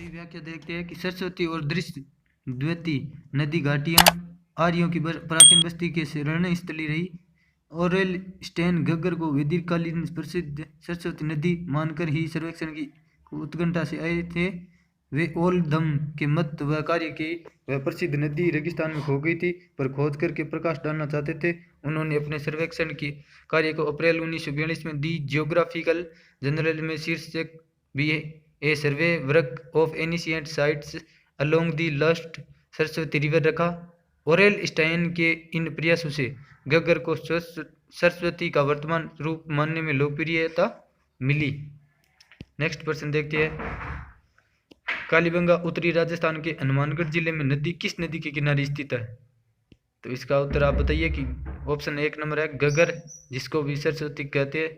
सही व्याख्या देखते हैं कि सरस्वती और द्वैती नदी घाटियां आर्यों की प्राचीन बस्ती के रण स्थली रही। ओरेल स्टेन घग्गर को वेदिककालीन प्रसिद्ध सरस्वती नदी मानकर ही सर्वेक्षण की उत्कंठा से आए थे। वे ओलधम के मत व कार्य की वह प्रसिद्ध नदी रेगिस्तान में खो गई थी, पर खोज करके प्रकाश डालना चाहते थे। उन्होंने अपने सर्वेक्षण की कार्य को अप्रैल 1942 में दी जियोग्राफिकल जर्नल में शीर्षक भी a survey work of ancient sites along the last Saraswati river रखा। ओरेल स्टाइन के इन प्रयासों से घग्गर को सरस्वती का वर्तमान रूप मानने में लोकप्रियता मिली। नेक्स्ट प्रश्न देखते हैं। कालीबंगा उत्तरी राजस्थान के हनुमानगढ़ जिले में नदी किस नदी के किनारे स्थित है? तो इसका उत्तर आप बताइए कि ऑप्शन 1 नंबर है घग्गर, जिसको भी सरस्वती कहते हैं,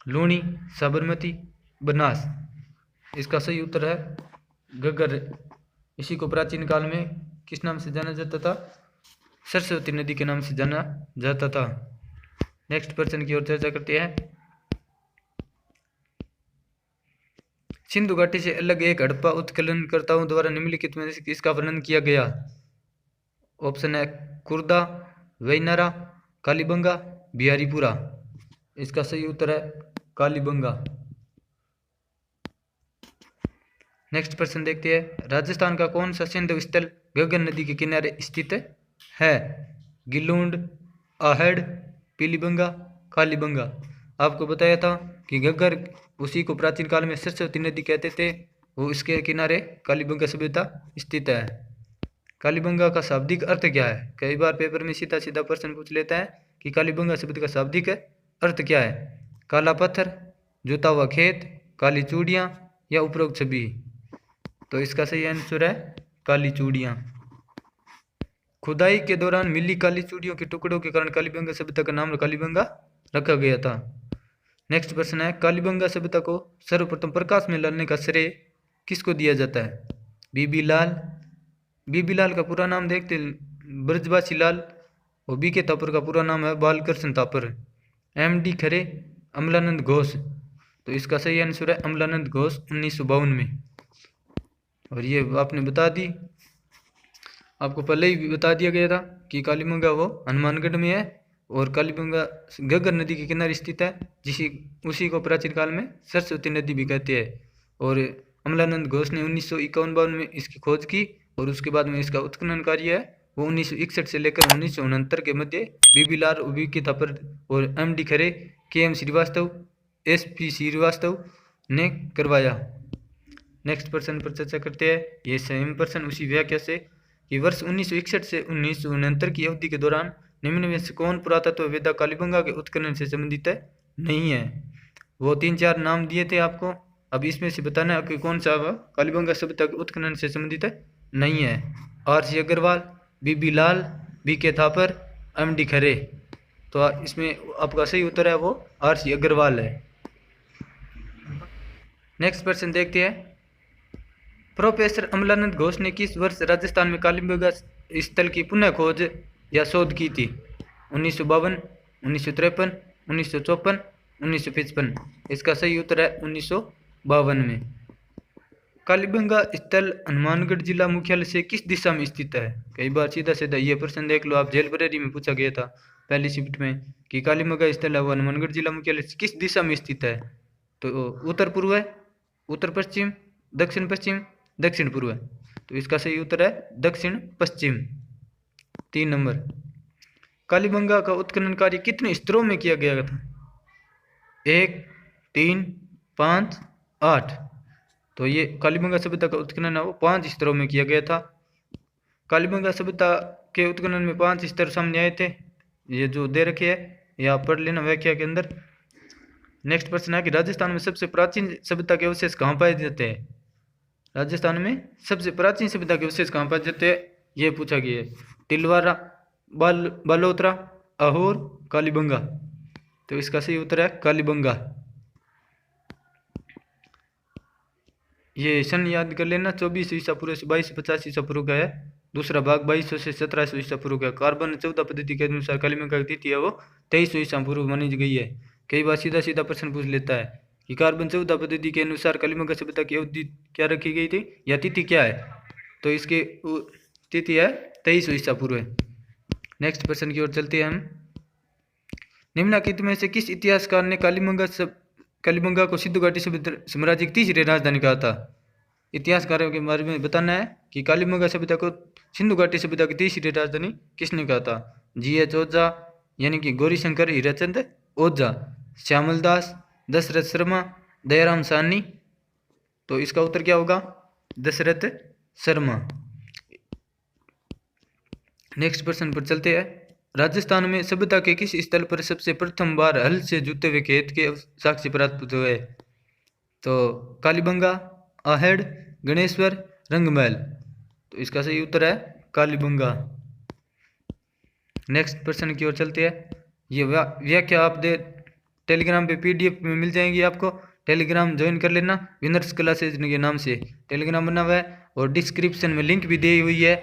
लूणी, साबरमती, बनास। इसका सही उत्तर है घग्गर। इसी को प्राचीन काल में किस नाम से जाना जाता था? सरस्वती नदी के नाम से जाना जाता था। नेक्स्ट प्रश्न की ओर चर्चा करते हैं। सिंधु घाटी से अलग एक हड़प्पा उत्खननकर्ताओं द्वारा निम्नलिखित में से किसका वर्णन किया गया? ऑप्शन है कुर्दा, वैनारा, कालीबंगा, बिहारीपुरा। इसका सही उत्तर है कालीबंगा। नेक्स्ट प्रश्न देखते हैं। राजस्थान का कौन सा सिंधु स्थल घग्गर नदी के किनारे स्थित है? गिलूंड, आहड़, पीलीबंगा, कालीबंगा। आपको बताया था कि घग्गर, उसी को प्राचीन काल में सरस्वती नदी कहते थे, वो इसके किनारे कालीबंगा सभ्यता स्थित है। कालीबंगा का शाब्दिक अर्थ क्या है? कई बार पेपर में सीधा सीधा प्रश्न पूछ लेता है कि कालीबंगा शब्द का शाब्दिक अर्थ क्या है? काला पत्थर, जोता हुआ खेत, काली चूड़ियाँ या उपरोक्त सभी। तो इसका सही आंसर है काली चूड़ियाँ। खुदाई के दौरान मिली काली चूड़ियों के टुकड़ों के कारण कालीबंगा सभ्यता का नाम कालीबंगा रखा गया था। नेक्स्ट प्रश्न है। कालीबंगा सभ्यता को सर्वप्रथम प्रकाश में लाने का श्रेय किसको दिया जाता है? बीबी लाल। बीबी लाल का पूरा नाम देखते ब्रजवासी लाल, और बी के थापर का पूरा नाम है बालकृष्ण थापर। MD खरे, अमलानंद घोष। तो इसका सही आंसर है अमलानंद घोष 1952 में। और ये आपने बता दी, आपको पहले ही बता दिया गया था कि कालीबंगा वो हनुमानगढ़ में है और कालीबंगा घग्गर नदी के किनारे स्थित है, उसी को प्राचीन काल में सरस्वती नदी भी कहते हैं। और अमलानंद घोष ने 1951 में इसकी खोज की और उसके बाद में इसका उत्खनन कार्य है वो 1961 से लेकर 1969 के मध्य बीबी लाल, बी के थापर और MD खरे, KM श्रीवास्तव, SP श्रीवास्तव ने करवाया। नेक्स्ट प्रश्न पर चर्चा करते हैं। ये सेम प्रश्न उसी व्याख्या से कि वर्ष 1961 से 1969 की अवधि के दौरान निम्न में से कौन पुरातत्व वेदा कालीबंगा के उत्खनन से संबंधित नहीं है? वो 3-4 नाम दिए थे आपको, अब इसमें से बताना है कि कौन सा कालीबंगा सभ्यता के उत्खनन से संबंधित नहीं है। RC अग्रवाल, बीबी लाल, BK थापर, MD खरे। तो इसमें आपका सही उत्तर है वो RC अग्रवाल है। नेक्स्ट प्रश्न देखते हैं। प्रोफेसर अमलानंद घोष ने किस वर्ष राजस्थान में कालीबंगा स्थल की पुनः खोज या शोध की थी? 1952, 1953, 1954, 1955। इसका सही उत्तर है 1952 में। कालीबंगा स्थल हनुमानगढ़ जिला मुख्यालय से किस दिशा में स्थित है? कई बार सीधा सीधा ये प्रश्न देख लो, आप जेल बरेली में पूछा गया था पहली शिफ्ट में कि कालीबंगा स्थल है वो हनुमानगढ़ जिला मुख्यालय से किस दिशा में स्थित है? तो उत्तर पूर्व है, उत्तर पश्चिम, दक्षिण पश्चिम, दक्षिण पूर्व। तो इसका सही उत्तर है दक्षिण पश्चिम। 3 नंबर। कालीबंगा का उत्खनन कार्य कितने स्तरों में किया गया था? 1, 3, 5, 8। तो ये कालीबंगा सभ्यता का उत्खनन है वो 5 स्तरों में किया गया था। कालीबंगा सभ्यता के उत्खनन में 5 स्तर सामने आए थे, ये जो दे रखे है या पढ़ लेना व्याख्या के अंदर। नेक्स्ट प्रश्न है कि राजस्थान में सबसे प्राचीन सभ्यता के अवशेष कहाँ पाए जाते हैं? राजस्थान में सबसे प्राचीन सभ्यता के अवशेष कहाँ पाए जाते हैं ये पूछा गया है। तिलवारा, बालोतरा, अहोर, कालीबंगा। तो इसका सही उत्तर है कालीबंगा। ये सन याद कर लेना, 2400 ईसा पूर्व से 2250 ईसा पूर्व का है। दूसरा भाग 2200 से 1700 ईसा पूर्व का। कार्बन 14 पद्धति के अनुसार कालीबंगा की तिथि है वो 2300 ईसा पूर्व मानी गई है। कई बार सीधा सीधा प्रश्न पूछ लेता है कि कार्बन 14 पद्धति के अनुसार कालीबंगा सभ्यता की अवधि क्या रखी गई थी या तिथि क्या है, तो इसकी तिथि है 2300 ईसा पूर्व। नेक्स्ट प्रश्न की ओर चलते हैं हम। निम्नलिखित में से किस इतिहासकार ने कालीबंगा को सिंधु घाटी साम्राज्य की तीसरी राजधानी कहा था? इतिहासकारों के बारे में बताना है कि कालीबंगा सभ्यता को सिंधु घाटी सभ्यता की तीसरी राजधानी किसने कहा था? G.H. ओझा यानी कि गौरीशंकर हीराचंद ओझा, श्यामल दास, दशरथ शर्मा, दयाराम साहनी। तो इसका उत्तर क्या होगा? दशरथ शर्मा। नेक्स्ट प्रश्न पर चलते हैं। राजस्थान में सभ्यता के किस स्थल पर सबसे प्रथम बार हल से जुते हुए खेत के साक्ष्य प्राप्त हुए? तो कालीबंगा, आहड़, गणेश्वर, रंगमहल। तो इसका सही उत्तर है कालीबंगा। नेक्स्ट प्रश्न की ओर चलते हैं। ये व्याख्या आप टेलीग्राम पे PDF में मिल जाएंगी, आपको टेलीग्राम ज्वाइन कर लेना। विनर्स क्लासेज के नाम से टेलीग्राम बना हुआ है और डिस्क्रिप्शन में लिंक भी दी हुई है,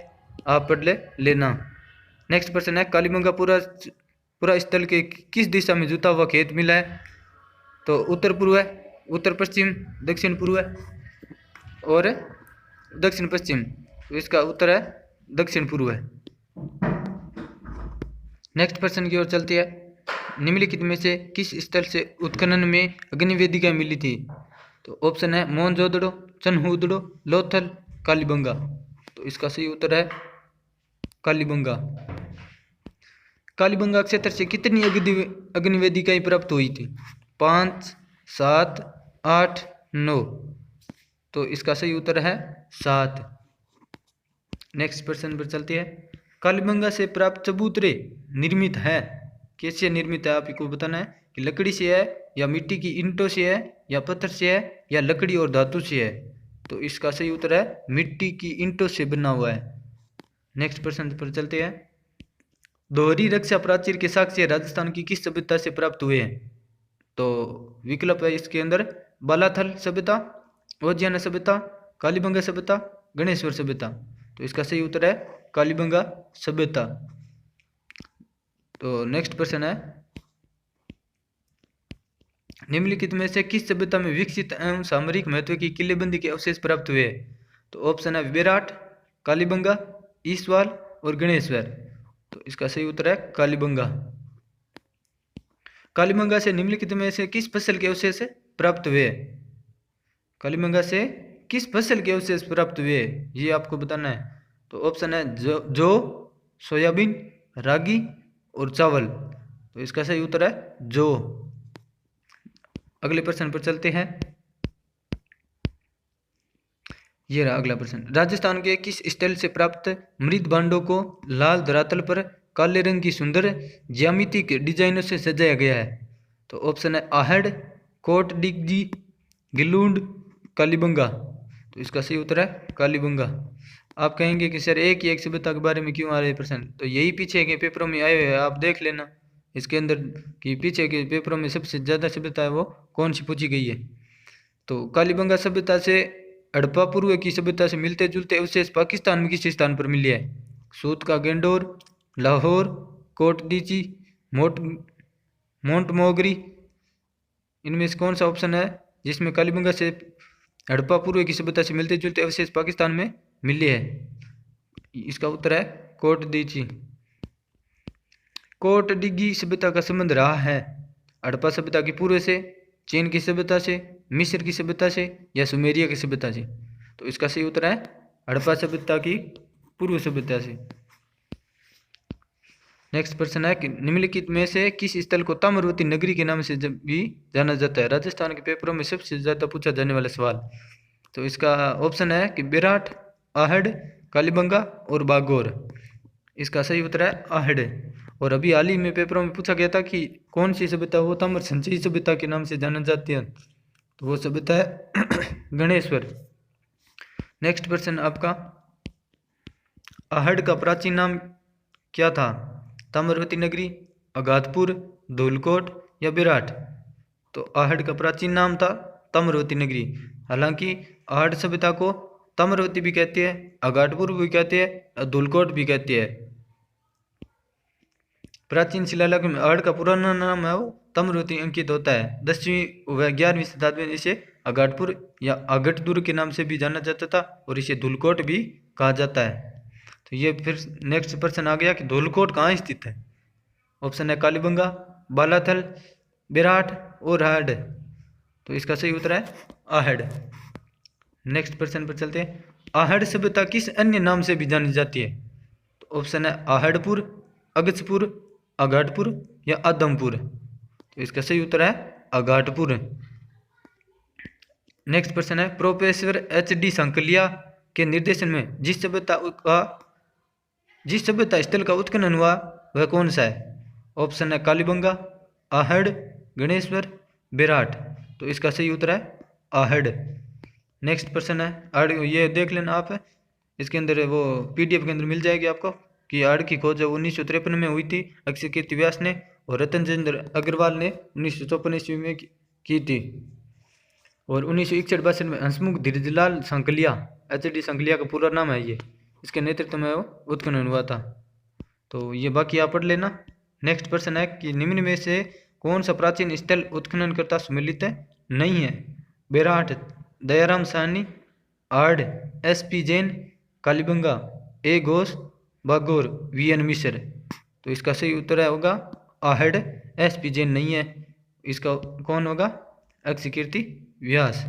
आप पढ़ लेना। नेक्स्ट प्रश्न है, कालीबंगा पूरा स्थल के किस दिशा में जुता हुआ खेत मिला है? तो उत्तर पूर्व, उत्तर पश्चिम, दक्षिण पूर्व और दक्षिण पश्चिम। तो इसका उत्तर है दक्षिण पूर्व। नेक्स्ट प्रश्न की ओर चलते हैं। निम्नलिखित में से किस स्थल से उत्खनन में अग्निवेदिका मिली थी? तो ऑप्शन है मोहनजोदड़ो, चन्हूदड़ो, लोथल, कालीबंगा। तो इसका सही उत्तर है कालीबंगा। कालीबंगा क्षेत्र से कितनी अग्निवेदिकाएं प्राप्त हुई थी? 5, 7, 8, 9। तो इसका सही उत्तर है 7। नेक्स्ट प्रश्न पर चलते हैं। कालीबंगा से प्राप्त चबूतरे निर्मित है, कैसे निर्मित है आपको बताना है कि लकड़ी से है या मिट्टी की ईंटों से है या पत्थर से है या लकड़ी और धातु से है। तो इसका सही उत्तर है मिट्टी की ईंटों से बना हुआ है। नेक्स्ट प्रश्न पर चलते हैं। दोहरी रक्षा प्राचीर के साक्ष्य राजस्थान की किस सभ्यता से प्राप्त हुए हैं? तो विकल्प है इसके अंदर बालाथल सभ्यता, ओजियाना सभ्यता, कालीबंगा सभ्यता, गणेश्वर सभ्यता। तो इसका सही उत्तर है कालीबंगा सभ्यता। तो नेक्स्ट प्रश्न है, निम्नलिखित में से किस सभ्यता में विकसित एवं सामरिक महत्व की किलेबंदी के अवशेष प्राप्त हुए? तो ऑप्शन है विराट, कालीबंगा, ईसवाल और गणेश्वर। तो इसका सही उत्तर है कालीबंगा। कालीबंगा से निम्नलिखित में से किस फसल के अवशेष प्राप्त हुए? कालीबंगा से किस फसल के अवशेष प्राप्त हुए ये आपको बताना है। तो ऑप्शन है जौ, सोयाबीन, रागी और चावल। तो इसका सही उत्तर है जौ। अगले प्रश्न पर चलते हैं। ये रहा अगला प्रश्न। राजस्थान के किस स्थल से प्राप्त मृत भांडों को लाल धरातल पर काले रंग की सुंदर ज्यामितिक डिजाइनों से सजाया गया है? तो ऑप्शन है आहड़, कोट डिग्जी, गिलूंड, कालीबंगा। तो इसका सही उत्तर है कालीबंगा। आप कहेंगे कि सर एक ही एक सभ्यता के बारे में क्यों आ रहे हैं प्रश्न? तो यही पीछे के पेपरों में आए हुए हैं, आप देख लेना इसके अंदर कि पीछे के पेपरों में सबसे ज़्यादा सभ्यता है वो कौन सी पूछी गई है। तो कालीबंगा सभ्यता से हड़प्पा पूर्व की सभ्यता से मिलते जुलते अवशेष पाकिस्तान में किस स्थान पर मिले हैं? सूत का गेंडोर, लाहौर, कोटडीची, मोंटमोगरी। इनमें से कौन सा ऑप्शन है जिसमें कालीबंगा से हड़प्पा पूर्व की सभ्यता से मिलते जुलते अवशेष पाकिस्तान में मिले हैं? इसका उत्तर है कोटडीची। कोटडीगी सभ्यता का संबंध रहा है हड़प्पा सभ्यता की पूर्व से, चीन की सभ्यता से, मिस्र की सभ्यता से या सुमेरिया की सभ्यता से? तो इसका सही उत्तर है हड़प्पा सभ्यता की पूर्व सभ्यता से। नेक्स्ट प्रश्न है कि निम्नलिखित में से किस स्थल को ताम्रवती नगरी के नाम से भी जाना जाता है? राजस्थान के पेपरों में सबसे ज़्यादा पूछा जाने वाला सवाल। तो इसका ऑप्शन है कि विराट, आहड़, कालीबंगा और बागौर। इसका सही उत्तर है आहड़। और अभी हाल ही में पेपरों में पूछा गया था कि कौन सी सभ्यता वो ताम्र संचयी सभ्यता के नाम से जाना जाती है, तो वो सभ्यता है गणेश्वर। नेक्स्ट प्रश्न आपका, आहड़ का प्राचीन नाम क्या था? ताम्रवती नगरी, अगाधपुर, धौलकोट या विराट? तो आहड़ का प्राचीन नाम था ताम्रवती नगरी। हालांकि आहड़ सभ्यता को ताम्रवती भी कहते हैं, अगाधपुर भी कहते हैं, धौलकोट भी कहते हैं। प्राचीन शिलालेख में आहड़ का पुराना नाम है वो ताम्रवती अंकित होता है। 10वीं व 11वीं शताब्दी में इसे अगाटपुर या अगटदुर्ग के नाम से भी जाना जाता था और इसे धुलकोट भी कहा जाता है। तो ये फिर नेक्स्ट प्रश्न आ गया कि धुलकोट कहाँ स्थित है। ऑप्शन है कालीबंगा, बालाथल, बेराट और आहड़। तो इसका सही उत्तर है आहड़। नेक्स्ट प्रश्न पर चलते हैं। आहड़ सभ्यता किस अन्य नाम से भी जानी जाती है। तो ऑप्शन है आहड़पुर, अगस्त्यपुर, अगाटपुर या आदमपुर। तो इसका सही उत्तर है अगाटपुर। नेक्स्ट प्रश्न है प्रोफेसर एच.डी. सांकलिया के निर्देशन में जिस सभ्यता स्थल का उत्खनन हुआ वह कौन सा है। ऑप्शन है कालीबंगा, आहड़, गणेश्वर, बेराट। तो इसका सही उत्तर है आहड़। नेक्स्ट प्रश्न है आहड़, ये देख लेना आप, इसके अंदर वो PDF के अंदर मिल जाएगी आपको कि आहड़ की खोज 1953 में हुई थी अक्षय कीर्ति व्यास ने और रतन चंद्र अग्रवाल ने 1954 ईस्वी में की थी। और 1961-62 में हंसमुख धीरजलाल सांकलिया, एच.डी. सांकलिया का पूरा नाम है ये, इसके नेतृत्व में वो उत्खनन हुआ था। तो ये बाकी आप पढ़ लेना। नेक्स्ट प्रश्न है कि निम्न में से कौन सा प्राचीन स्थल उत्खननकर्ता सम्मिलित नहीं है। बेराट Dayaram Sahni, Ahar S.P. Jain, Kalibangan A. Ghosh, Bagor V.N. मिश्र। तो इसका सही उत्तर है होगा आहड़, S.P. जैन नहीं है, इसका कौन होगा अक्षय कीर्ति व्यास।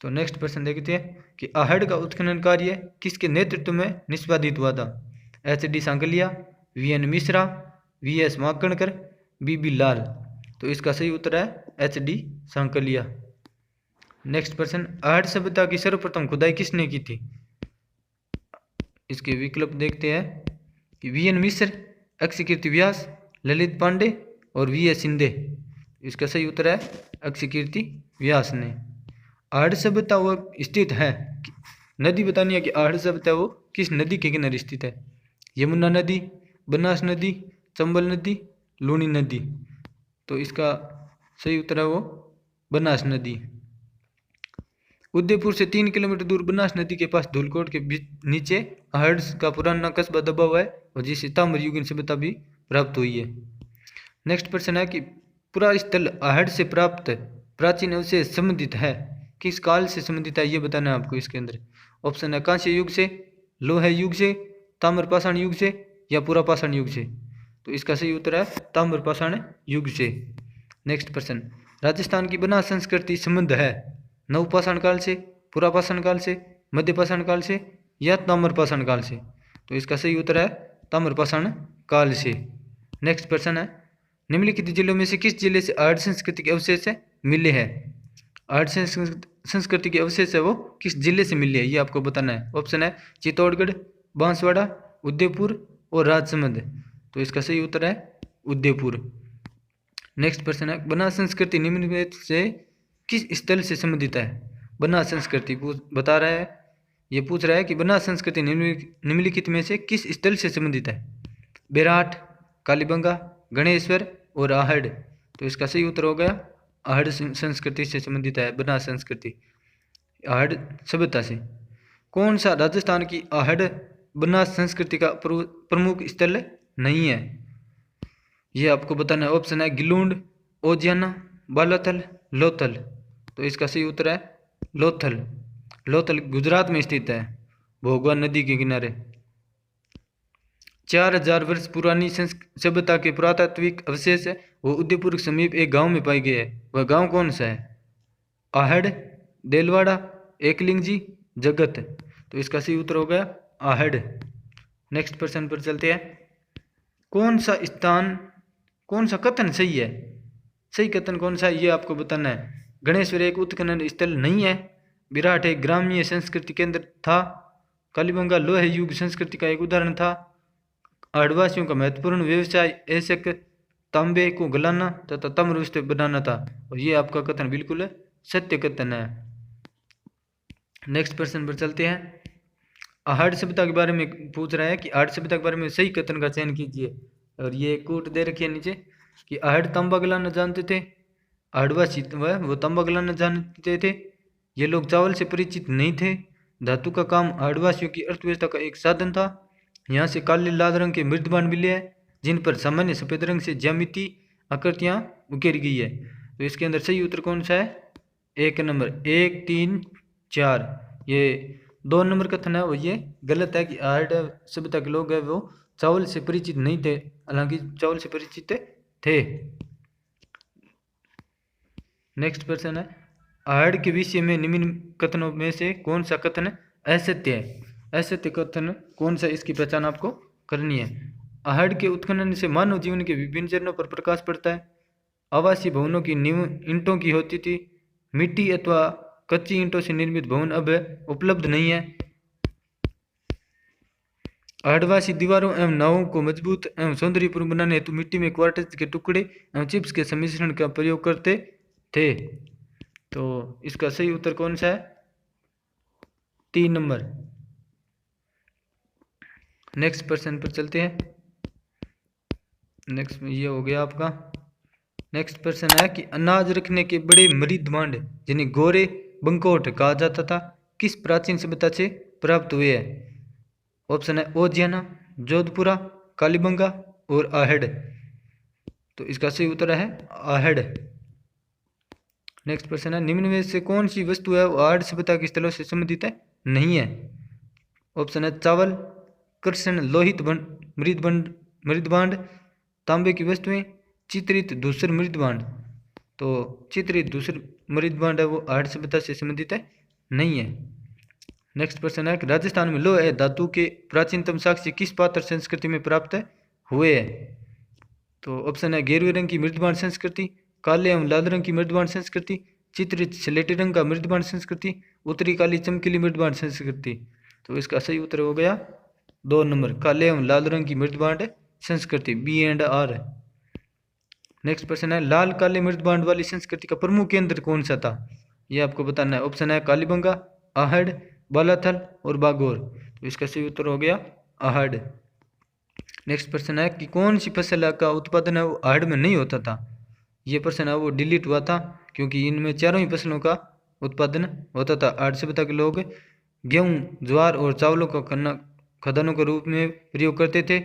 तो नेक्स्ट प्रश्न देखते हैं कि आहड़ का उत्खनन कार्य किसके नेतृत्व में निष्पादित हुआ था। H D. Sankalia, V.N. Mishra, V.S. Makankar, B.B. Lal. तो इसका सही उत्तर है एच.डी. सांकलिया। नेक्स्ट प्रश्न आहड़ सभ्यता की सर्वप्रथम खुदाई किसने की थी। इसके विकल्प देखते हैं कि V.N. मिश्र, अक्षय कीर्ति व्यास, ललित पांडे और V.S. शिंदे। इसका सही उत्तर है अक्षय कीर्ति व्यास ने। आहड़ सभ्यता वो स्थित है, नदी बतानी है कि आहड़ सभ्यता वो किस नदी के किनारे स्थित है। यमुना नदी, बनास नदी, चंबल नदी, लूनी नदी। तो इसका सही उत्तर है वो बनास नदी। उदयपुर से 3 किलोमीटर दूर बनास नदी के पास धुलकोट के नीचे आहड़ का पुराना कस्बा दबा हुआ है और जिससे ताम्रयुगीन सभ्यता भी प्राप्त हुई है। नेक्स्ट प्रश्न है कि पूरा स्थल आहड़ से प्राप्त प्राचीन अवशेष संबंधित है, किस काल से संबंधित है ये बताना है आपको इसके अंदर। ऑप्शन है कांस्य युग से, लोह युग से, ताम्रपाषाण युग से या पुरापाषाण युग से। तो इसका सही उत्तर है ताम्रपाषाण युग से। नेक्स्ट प्रश्न राजस्थान की बनास संस्कृति संबंध है नवपाषाण काल से, पुरापाषाण काल से, मध्यपाषाण काल से या ताम्रपाषाण काल से। तो इसका सही उत्तर है ताम्रपाषाण काल से। नेक्स्ट प्रश्न है निम्नलिखित जिलों में से किस जिले से आहड़ संस्कृति के अवशेष मिले हैं। आहड़ संस्कृति के अवशेष है वो किस जिले से मिले हैं ये आपको बताना है। ऑप्शन है चित्तौड़गढ़, बांसवाड़ा, उदयपुर और राजसमंद। तो इसका सही उत्तर है उदयपुर। नेक्स्ट प्रश्न है बनास संस्कृति निम्न में से किस स्थल से संबंधित है। बनास संस्कृति बता रहा है, ये पूछ रहा है कि बनास संस्कृति निम्नलिखित में से किस स्थल से संबंधित है। बेराट, कालीबंगा, गणेश्वर और आहड़। तो इसका सही उत्तर हो गया आहड़ संस्कृति से संबंधित है बनास संस्कृति, आहड़ सभ्यता से। कौन सा राजस्थान की आहड़ बनास संस्कृति का प्रमुख स्थल नहीं है ये आपको बताना है। ऑप्शन है गिलूंड, ओजियाना, बालाथल, लोथल। तो इसका सही उत्तर है लोथल। लोथल गुजरात में स्थित है भोगवान नदी के किनारे। 4000 वर्ष पुरानी सभ्यता के पुरातात्विक अवशेष है वो उदयपुर के समीप एक गांव में पाई गई है। वह गांव कौन सा है। आहड़, देलवाड़ा, एकलिंगजी, जगत। तो इसका सही उत्तर हो गया आहड़। नेक्स्ट प्रश्न पर चलते हैं। कौन सा कथन सही है, सही कथन कौन सा है ये आपको बताना है। गणेश्वर एक उत्खनन स्थल नहीं है, विराट एक ग्रामीण संस्कृति केंद्र था, कालीबंगा लोह युग संस्कृति का एक उदाहरण था, आदिवासियों का महत्वपूर्ण व्यवसाय ऐसक तांबे को गलाना तथा ताम्रवस्त्र बनाना था। और ये आपका कथन बिल्कुल सत्य कथन है। नेक्स्ट प्रश्न पर चलते हैं। आहड़ सभ्यता के बारे में पूछ रहा है कि आहड़ सभ्यता के बारे में सही कथन का चयन कीजिए। और ये कोट दे रखी है नीचे कि आहड़ तांबा गलाना जानते थे, आदिवासी वो तांबा गलाना जानते थे, ये लोग चावल से परिचित नहीं थे, धातु का काम आदिवासियों की अर्थव्यवस्था का एक साधन था, यहाँ से काले लाल रंग के मृदबान मिले हैं जिन पर सामान्य सफेद रंग से ज्यामिति आकृतियाँ उकेरी गई है। तो इसके अंदर सही उत्तर कौन सा है? 1 नंबर, 1, 3, 4। ये 2 नंबर कथन है वो ये गलत है कि आहड़ सभ्यता के लोग हैं वो चावल से परिचित नहीं थे, हालांकि चावल से परिचित थे। नेक्स्ट प्रश्न है, आहड़ के विषय में निम्न कथनों में से कौन सा कथन असत्य है? असत्य कथन कौन सा, इसकी पहचान आपको करनी है। आहड़ के उत्खनन से मानव जीवन के विभिन्न चरणों पर प्रकाश पड़ता है। आवासीय भवनों की नींव ईंटों की होती थी। मिट्टी अथवा कच्ची ईंटों से निर्मित भवन अब उपलब्ध नहीं है। आहड़वासी दीवारों एवं नावों को मजबूत एवं सौंदर्यपूर्ण बनाने हेतु मिट्टी में क्वार्ट्ज के टुकड़े एवं चिप्स के सम्मिश्रण का प्रयोग करते थे। तो इसका सही उत्तर कौन सा है? 3 नंबर। नेक्स्ट प्रश्न पर चलते हैं। नेक्स्ट ये हो गया आपका। नेक्स्ट प्रश्न है कि अनाज रखने के बड़े मृद भांड जिन्हें गोरे बंकोट कहा जाता था किस प्राचीन सभ्यता से प्राप्त हुए हैं? ऑप्शन है ओजियाना, जोधपुरा, कालीबंगा और आहड़। तो इसका सही उत्तर है आहड़। नेक्स्ट प्रश्न है, निम्न में से कौन सी वस्तु है वो आहड़ सभ्यता के स्थलों से संबंधित है नहीं है? ऑप्शन है चावल, कृष्ण, लोहित मृदभांड, तांबे की वस्तुएं, चित्रित धूसर मृदभांड। तो चित्रित धूसर मृदभांड है वो आहड़ सभ्यता से संबंधित है नहीं है। नेक्स्ट प्रश्न है, राजस्थान में लौह धातु के प्राचीनतम साक्ष्य किस पात्र संस्कृति में प्राप्त हुए हैं? तो ऑप्शन है गेरुए रंग की मृदभांड संस्कृति, काले एवं लाल रंग की मृदभांड संस्कृति, चित्रित स्लेटी रंग का मृदभांड संस्कृति, उत्तरी काली चमकीली मृदभांड संस्कृति। तो इसका सही उत्तर हो गया 2 नंबर, काले एवं लाल रंग की मृदभांड संस्कृति, B&R। नेक्स्ट प्रश्न है, लाल काले मृदभांड वाली संस्कृति का प्रमुख केंद्र कौन सा था? यह आपको बताना है। ऑप्शन है कालीबंगा, आहड़, बालाथल और बागोर। तो इसका सही उत्तर हो गया आहड़। नेक्स्ट प्रश्न है कि कौन सी फसल का उत्पादन है वो आहड़ में नहीं होता था? ये प्रश्न है वो डिलीट हुआ था क्योंकि इनमें चारों ही फसलों का उत्पादन होता था। आहड़ सभ्यता के लोग गेहूं, ज्वार और चावलों को खदानों के रूप में प्रयोग करते थे।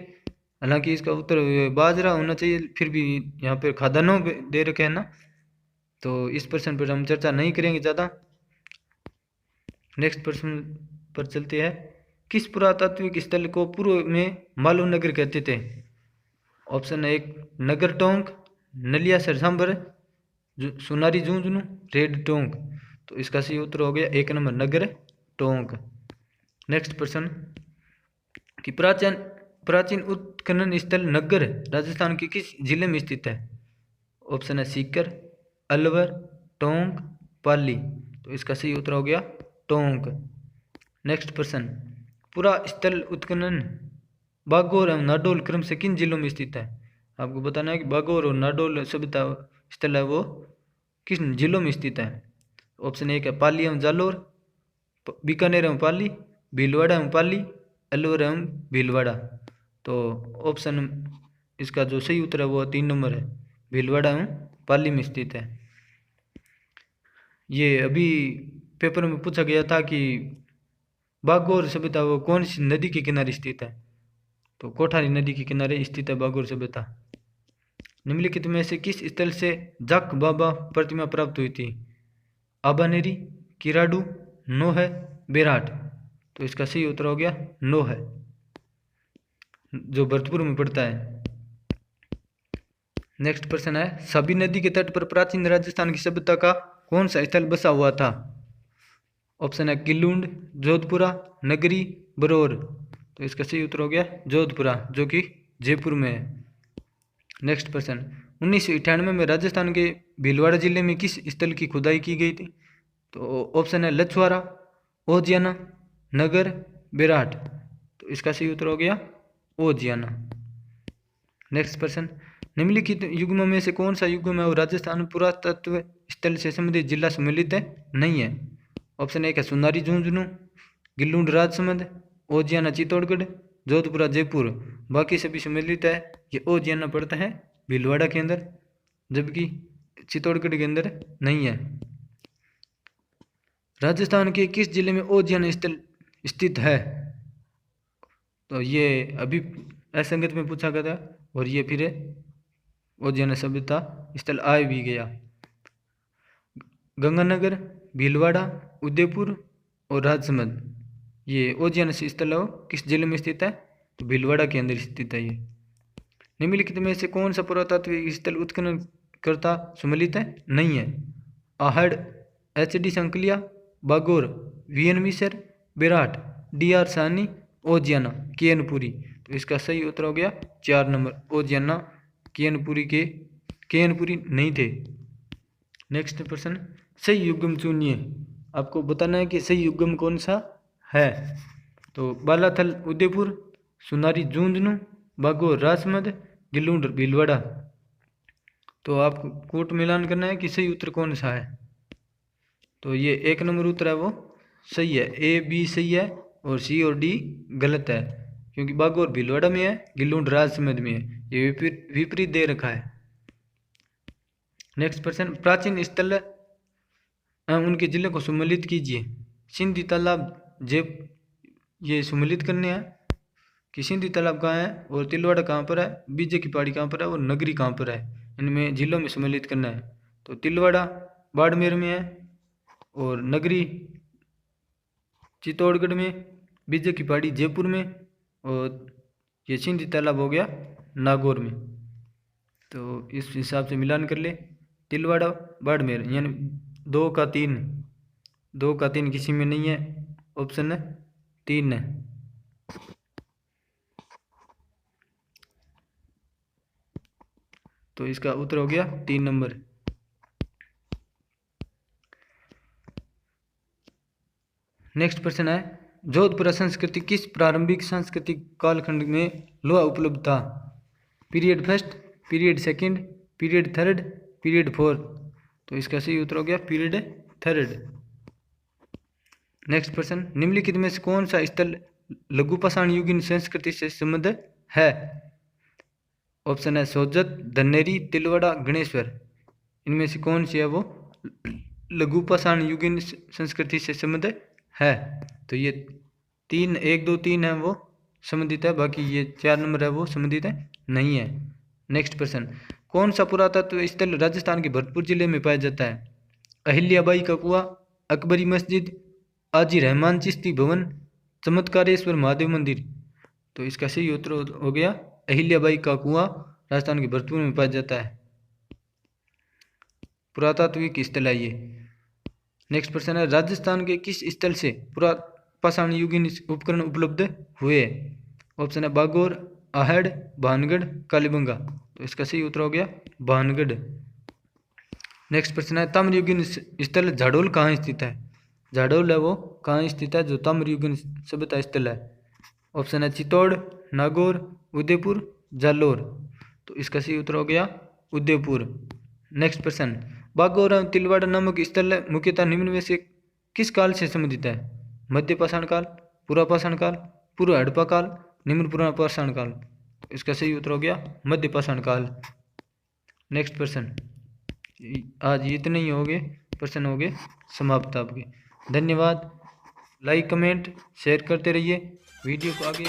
हालांकि इसका उत्तर बाजरा होना चाहिए, फिर भी यहाँ पर खादानों दे रखे हैं ना, तो इस प्रश्न पर हम चर्चा नहीं करेंगे ज़्यादा। नेक्स्ट प्रश्न पर चलते हैं, किस पुरातात्विक स्थल को पूर्व में मालव नगर कहते थे? ऑप्शन है 1 नगर टोंक, नलिया सरसांबर, सुनारी झुंझुनू, रेड टोंक। तो इसका सही उत्तर हो गया 1 नंबर नगर टोंक। नेक्स्ट प्रश्न कि प्राचीन उत्खनन स्थल नगर राजस्थान के किस जिले में स्थित है? ऑप्शन है सीकर, अलवर, टोंक, पाली। तो इसका सही उत्तर हो गया टोंक। नेक्स्ट प्रश्न, पूरा स्थल उत्खनन बागोर एवं नाडोल क्रम से किन जिलों में स्थित है? आपको बताना है कि बागोर और नाडोल सभ्यता स्थल है वो किस जिलों में स्थित है। ऑप्शन 1 है पाली एवं जालोर, बीकानेर एवं पाली, भीलवाड़ा एवं पाली, अलवर एवं भीलवाड़ा। तो ऑप्शन इसका जो सही उत्तर है वो 3 नंबर है, भीलवाड़ा एवं पाली में स्थित है। ये अभी पेपर में पूछा गया था कि बागोर सभ्यता वो कौन सी नदी के किनारे स्थित है? तो कोठारी नदी के किनारे स्थित है बागोर सभ्यता। निम्नलिखित में से किस स्थल से जाक बाबा प्रतिमा प्राप्त हुई थी? आबानेरी, किराडू, नोह, बेराट। तो इसका सही उत्तर हो गया नोह, जो भरतपुर में पड़ता है। नेक्स्ट प्रश्न है, सबी नदी के तट पर प्राचीन राजस्थान की सभ्यता का कौन सा स्थल बसा हुआ था? ऑप्शन है किलुंड, जोधपुरा, नगरी, बरौर। तो इसका सही उत्तर हो गया जोधपुरा, जो कि जयपुर में है। नेक्स्ट प्रश्न, 1998 में राजस्थान के भीलवाड़ा जिले में किस स्थल की खुदाई की गई थी? तो ऑप्शन है लछवारा, ओजियाना, नगर, बेराट। तो इसका सही उत्तर हो गया ओजियाना। नेक्स्ट प्रश्न, निम्नलिखित युग्मों में से कौन सा युग्म है और राजस्थान पुरातत्व स्थल से संबंधित जिला सम्मिलित नहीं है? ऑप्शन 1 है सुनारी झुंझुनू, गिल्लूंड राजसमंद, ओजियाना चित्तौड़गढ़, जोधपुरा जयपुर। बाकी सभी सम्मिलित है। ये ओजियाना पड़ता है भीलवाड़ा के अंदर, जबकि चित्तौड़गढ़ के अंदर नहीं है। राजस्थान के किस जिले में ओजियाना स्थल स्थित है? तो ये अभी असंगत में पूछा गया था और ये फिर ओजियाना सभ्यता स्थल आ भी गया। गंगानगर, भीलवाड़ा, उदयपुर और राजसमंद, ये ओजियाना स्थल है, किस जिले में स्थित है? तो भीलवाड़ा के अंदर स्थित है ये। निम्नलिखित में से कौन सा पुरातात्विक स्थल उत्खनन करता सम्मिलित है? नहीं है। आहड़, HD संकलिया, बागोर, VN मिसर, बेराट, DR साहनी, ओजियाना, केनपुरी। तो इसका सही उत्तर हो गया 4 नंबर, ओजियाना केनपुरी नहीं थे। नेक्स्ट प्रश्न, सही युग्म चुनिए। आपको बताना है कि सही युग्म कौन सा है। तो बालाथल उदयपुर, सुनारी झुंझुनू, बागोर राजसमंद, गिलूंड भीलवाड़ा। तो आपको कोट मिलान करना है कि सही उत्तर कौन सा है। तो ये 1 नंबर उत्तर है वो सही है, A B सही है और C और D गलत है, क्योंकि बागोर भीलवाड़ा में है, गिलूंड राजसमंद में है, ये विपरीत दे रखा है। नेक्स्ट प्रश्न, प्राचीन स्थल उनके जिले को सम्मिलित कीजिए। सिंधी तालाब ये सम्मिलित करने हैं कि सिंधी तालाब कहाँ है और तिलवाड़ा कहाँ पर है, बीजे की पहाड़ी कहाँ पर है और नगरी कहाँ पर है, इनमें जिलों में सम्मिलित करना है। तो तिलवाड़ा बाड़मेर में है और नगरी चित्तौड़गढ़ में, बीजे की पहाड़ी जयपुर में और ये सिंधी तालाब हो गया नागौर में। तो इस हिसाब से मिलान कर ले, तिलवाड़ा बाड़मेर यानी 2 का 3 किसी में नहीं है, ऑप्शन है 3 है। तो इसका उत्तर हो गया 3 नंबर। नेक्स्ट प्रश्न है, जोधपुर संस्कृति किस प्रारंभिक सांस्कृतिक कालखंड में लोहा उपलब्ध था? Period first, period second, period third, period fourth. तो इसका सही उत्तर हो गया पीरियड थर्ड। नेक्स्ट प्रश्न, निम्नलिखित में से कौन सा स्थल लघु पाषाण युगीन संस्कृति से संबद्ध है? ऑप्शन है सोजत, धनेरी, तिलवाड़ा, गणेश्वर। इनमें से कौन सी है वो लघु पाषाण युगीन संस्कृति से संबद्ध है? तो ये 3 1 2 3 है वो संबंधित है, बाकी ये 4 नंबर है वो संबंधित है नहीं है। नेक्स्ट प्रश्न, कौन सा पुरातत्व स्थल राजस्थान के भरतपुर जिले में पाया जाता है? अहिल्याबाई का कुआं, अकबरी मस्जिद, आजी रहमान चिश्ती भवन, चमत्कारेश्वर महादेव मंदिर। तो इसका सही उत्तर हो गया अहिल्याबाई का कुआं, राजस्थान के भरतपुर में पाया जाता है, पुरातात्विक स्थल है ये। नेक्स्ट प्रश्न है, राजस्थान के किस स्थल से पुरापाषाण युगीन उपकरण उपलब्ध हुए? ऑप्शन है बागोर, आहड़, भानगढ़, कालीबंगा। तो इसका सही उत्तर हो गया भानगढ़। नेक्स्ट प्रश्न है, ताम्र युगीन स्थल झाडोल कहाँ स्थित है? झाडोल है वो कहाँ स्थित है जो ताम्र युगीन सभ्यता स्थल है? ऑप्शन है चित्तौड़, नागौर, उदयपुर, जालोर। तो इसका सही उत्तर हो गया उदयपुर। नेक्स्ट प्रश्न, बागोर एवं तिलवाड़ा नामक स्थल मुख्यतः निम्न में से किस काल से संबंधित है? मध्य पाषाण काल, पूर्व पाषाण काल, पूर्व हड़प्पा काल, निम्न पूर्व पाषाण काल। तो इसका सही उत्तर हो गया मध्य पाषाण काल। नेक्स्ट प्रश्न, आज इतने ही हो गए प्रश्न, हो गए समाप्त आपके। धन्यवाद। लाइक कमेंट शेयर करते रहिए वीडियो को आगे।